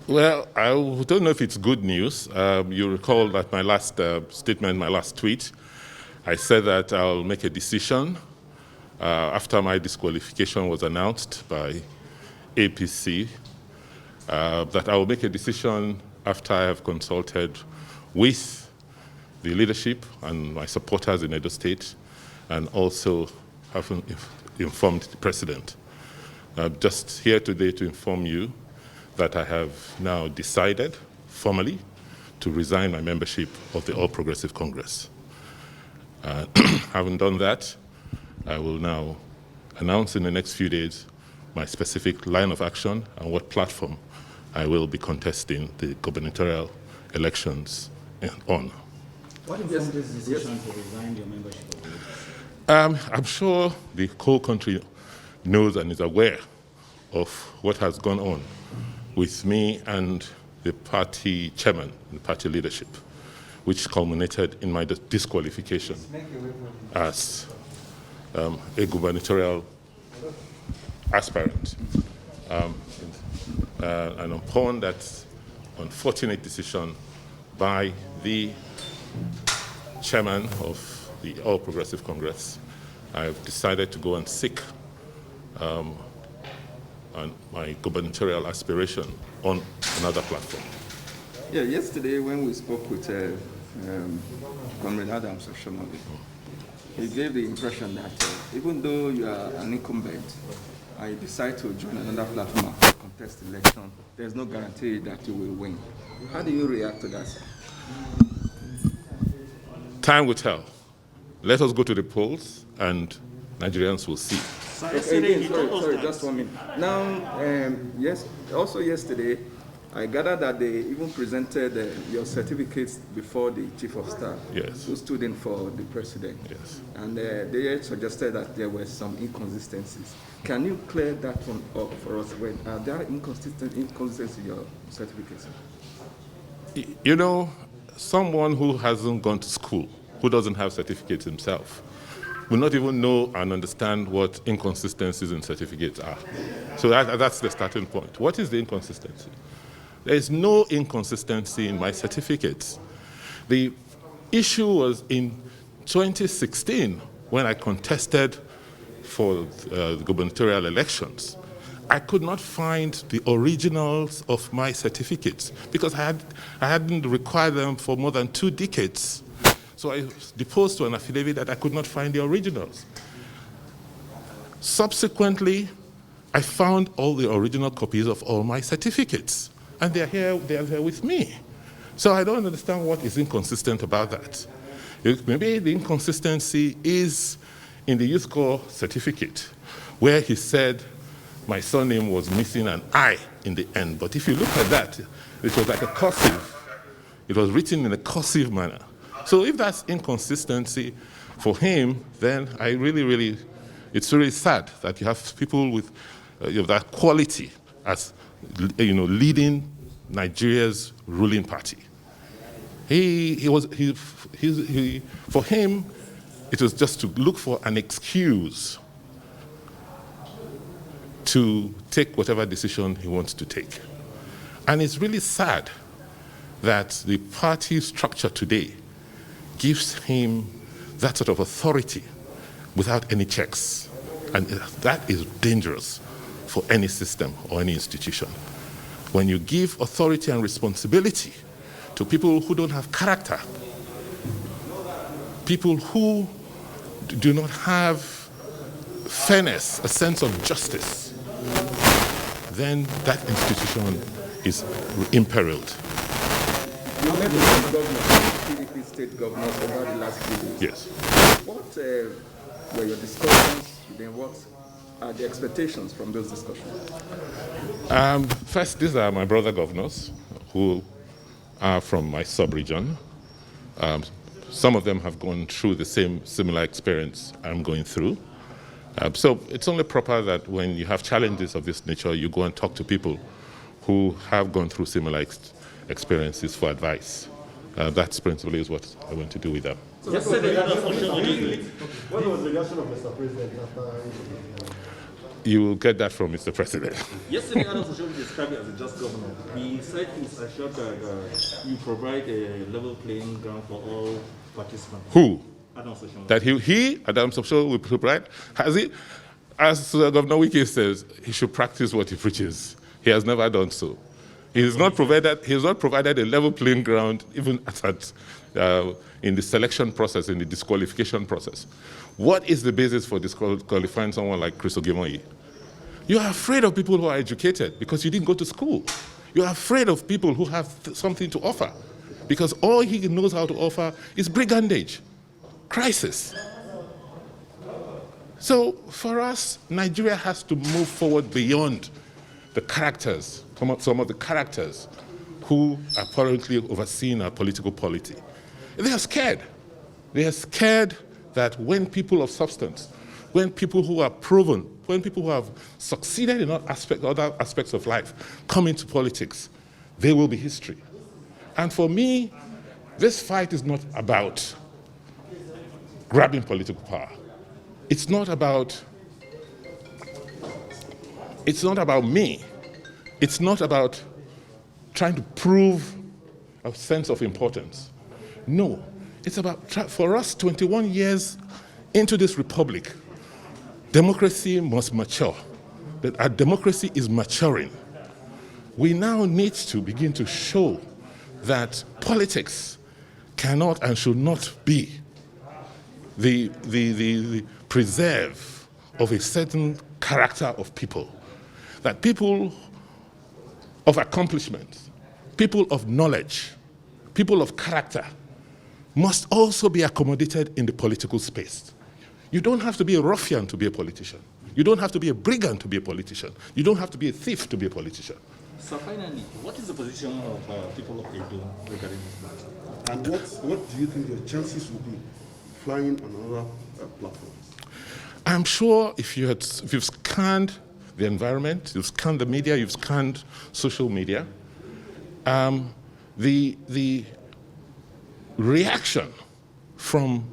Well, I don't know if it's good news. You recall that my last statement, my last tweet, I said that I'll make a decision after my disqualification was announced by APC, that I will make a decision after I have consulted with the leadership and my supporters in Edo State, and also have informed the president. I'm just here today to inform you that I have now decided formally to resign my membership of the All Progressive Congress. Having done that, I will now announce in the next few days my specific line of action and what platform I will be contesting the gubernatorial elections on. What informed this decision to resign your membership of the I'm sure the whole country knows and is aware of what has gone on with me and the party chairman and party leadership, which culminated in my disqualification as a gubernatorial aspirant. And upon that unfortunate decision by the chairman of the All Progressive Congress, I've decided to go and seek my gubernatorial aspiration on another platform. Yeah, yesterday when we spoke with Comrade Adams of Shomali, he gave the impression that even though you are an incumbent and you decide to join another platform and contest the election, there's no guarantee that you will win. How do you react to that? Time will tell. Let us go to the polls and Nigerians will see. Sorry, just 1 minute. Now, yes. Also yesterday, I gathered that they even presented your certificates before the chief of staff, yes, who stood in for the president. Yes. And they suggested that there were some inconsistencies. Can you clear that one up for us? Are there inconsistencies in your certificates? You know, someone who hasn't gone to school, who doesn't have certificates himself, will not even know and understand what inconsistencies in certificates are. So that's the starting point. What is the inconsistency? There is no inconsistency in my certificates. The issue was in 2016 when I contested for the gubernatorial elections. I could not find the originals of my certificates because I hadn't required them for more than 2 decades. So I deposed to an affidavit that I could not find the originals. Subsequently, I found all the original copies of all my certificates, and they are here with me. So I don't understand what is inconsistent about that. Maybe the inconsistency is in the youth corps certificate, where he said my surname was missing an I in the end. But if you look at that, it was like a cursive. It was written in a cursive manner. So if that's inconsistency for him, then it's really sad that you have people with that quality as leading Nigeria's ruling party. For him, it was just to look for an excuse to take whatever decision he wants to take. And it's really sad that the party structure today gives him that sort of authority without any checks. And that is dangerous for any system or any institution. When you give authority and responsibility to people who don't have character, people who do not have fairness, a sense of justice, then that institution is imperiled. You met with some governors, PDP state governors over the last few days. Yes. What were your discussions? Then what are the expectations from those discussions? First, these are my brother governors who are from my sub-region. Some of them have gone through the similar experience I'm going through. So it's only proper that when you have challenges of this nature, you go and talk to people who have gone through similar experiences for advice. That's principally is what I want to do with them. So what was the reaction of Mr. President after? You will get that from Mr. President. Yesterday, Adam Social described it as a just governor. He said he's assured that you provide a level playing ground for all participants. Who? Adam Social. That Adam Social, will provide? Has he? As Governor Wike says, he should practice what he preaches. He has never done so. He has not provided a level playing ground even in the selection process, in the disqualification process. What is the basis for disqualifying someone like Chris Ogimonyi? You are afraid of people who are educated because you didn't go to school. You are afraid of people who have something to offer because all he knows how to offer is brigandage, crisis. So for us, Nigeria has to move forward beyond the characters, some of the characters who are currently overseeing our political polity. They are scared. They are scared that when people of substance, when people who are proven, when people who have succeeded in other aspects of life come into politics, they will be history. And for me, this fight is not about grabbing political power. It's not about me. It's not about trying to prove a sense of importance. No, it's about, for us, 21 years into this republic, democracy must mature. That our democracy is maturing. We now need to begin to show that politics cannot and should not be the preserve of a certain character of people. That people of accomplishment, people of knowledge, people of character must also be accommodated in the political space. You don't have to be a ruffian to be a politician. You don't have to be a brigand to be a politician. You don't have to be a thief to be a politician. So finally, what is the position of people of Edo regarding this matter? And what do you think your chances will be flying on other platforms? I'm sure if you've scanned the environment, you've scanned the media, you've scanned social media, the reaction from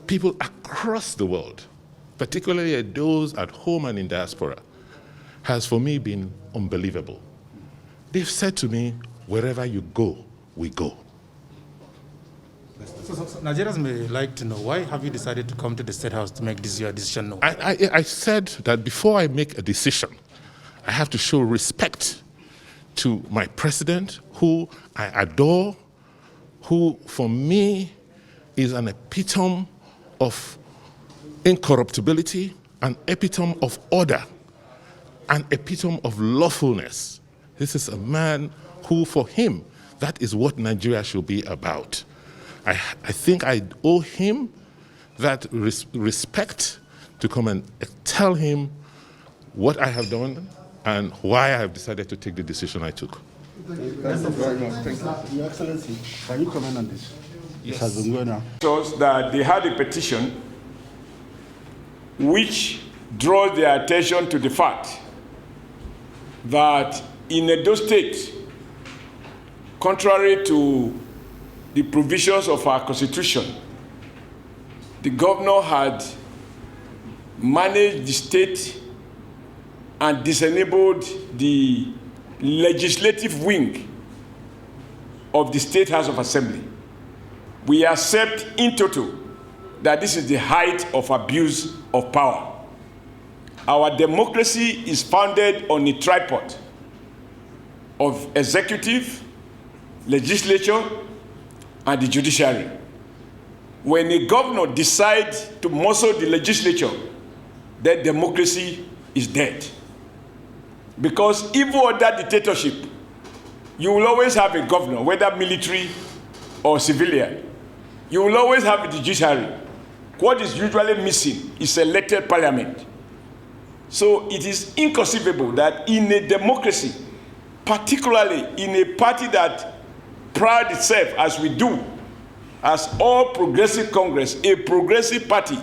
people across the world, particularly those at home and in diaspora, has for me been unbelievable. They've said to me, wherever you go, we go. So Nigerians may like to know, why have you decided to come to the State House to make this your decision known? I said that before I make a decision, I have to show respect to my president, who I adore, who for me is an epitome of incorruptibility, an epitome of order, an epitome of lawfulness. This is a man who, for him, that is what Nigeria should be about. I think I owe him that respect to come and tell him what I have done and why I have decided to take the decision I took. Thank you very much. Thank you. Your Excellency, can you comment on this? Yes. This has been going on. Shows that they had a petition which draws their attention to the fact that in Edo State, contrary to the provisions of our constitution, the governor had managed the state and disenabled the legislative wing of the State House of Assembly. We accept in total that this is the height of abuse of power. Our democracy is founded on a tripod of executive, legislature, and the judiciary. When a governor decides to muscle the legislature, then democracy is dead. Because even under dictatorship, you will always have a governor, whether military or civilian. You will always have a judiciary. What is usually missing is elected parliament. So it is inconceivable that in a democracy, particularly in a party that prides itself, as we do, as All Progressive Congress, a progressive party,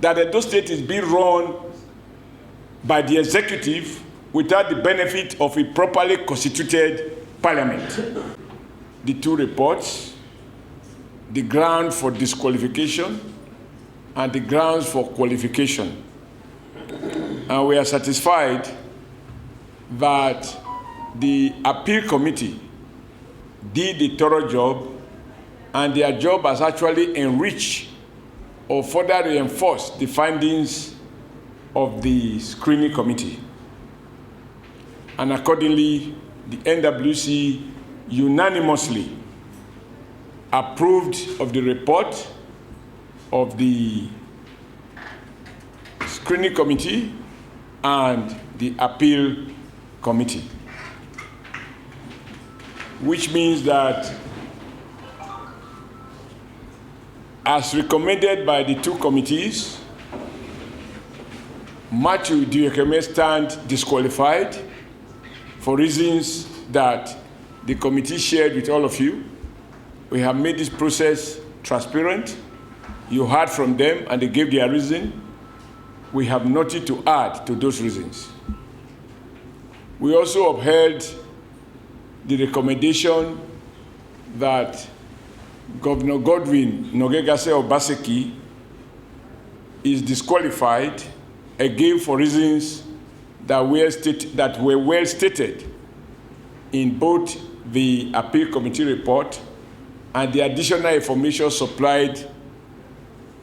that Edo State is being run by the executive without the benefit of a properly constituted parliament. The two reports, the ground for disqualification and the grounds for qualification. And we are satisfied that the appeal committee did a thorough job, and their job has actually enriched or further reinforced the findings of the screening committee. And accordingly, the NWC unanimously approved of the report of the screening committee and the appeal committee, which means that, as recommended by the two committees, Matthew Diekeme stand disqualified for reasons that the committee shared with all of you. We have made this process transparent. You heard from them and they gave their reason. We have nothing to add to those reasons. We also upheld the recommendation that Governor Godwin Nogegase Obaseki is disqualified, again for reasons that were well stated in both the appeal committee report and the additional information supplied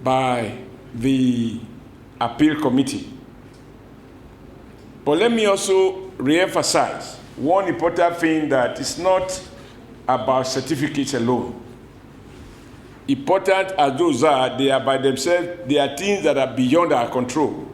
by the appeal committee. But let me also re-emphasize one important thing, that it's not about certificates alone. Important as those are, they are by themselves, they are things that are beyond our control.